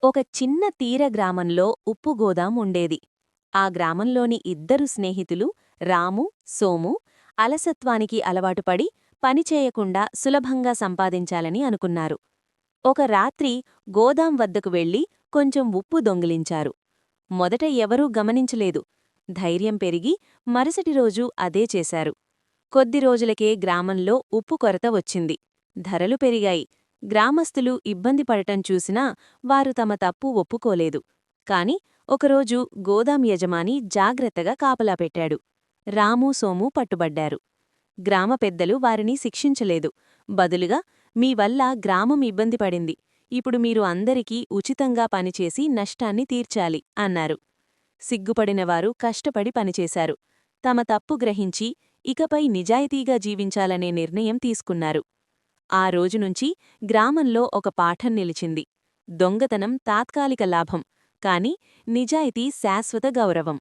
ఒక చిన్న తీర గ్రామంలో ఉప్పు గోదాం ఉండేది. ఆ గ్రామంలోని ఇద్దరు స్నేహితులు రాము, సోము అలసత్వానికి అలవాటుపడి పనిచేయకుండా సులభంగా సంపాదించాలని అనుకున్నారు. ఒక రాత్రి గోదాం వద్దకు వెళ్లి కొంచెం ఉప్పు దొంగిలించారు. మొదట ఎవరూ గమనించలేదు. ధైర్యం పెరిగి మరుసటి రోజు అదే చేశారు. కొద్ది రోజులకే గ్రామంలో ఉప్పు కొరత వచ్చింది. ధరలు పెరిగాయి. గ్రామస్తులు ఇబ్బంది పడటం చూసినా వారు తమ తప్పు ఒప్పుకోలేదు. కాని ఒకరోజు గోదాం యజమాని జాగ్రత్తగా కాపలా పెట్టాడు. రాము, సోము పట్టుబడ్డారు. గ్రామ పెద్దలు వారిని శిక్షించలేదు. బదులుగా మీవల్ల గ్రామం ఇబ్బంది పడింది. ఇప్పుడు మీరు అందరికీ ఉచితంగా పనిచేసి నష్టాన్ని తీర్చాలి అన్నారు. సిగ్గుపడినవారు కష్టపడి పనిచేశారు. తమ తప్పు గ్రహించి ఇకపై నిజాయితీగా జీవించాలనే నిర్ణయం తీసుకున్నారు. ఆ రోజునుంచి గ్రామంలో ఒక పాఠం నిలిచింది. దొంగతనం తాత్కాలిక లాభం, కాని నిజాయితీ శాశ్వత గౌరవం.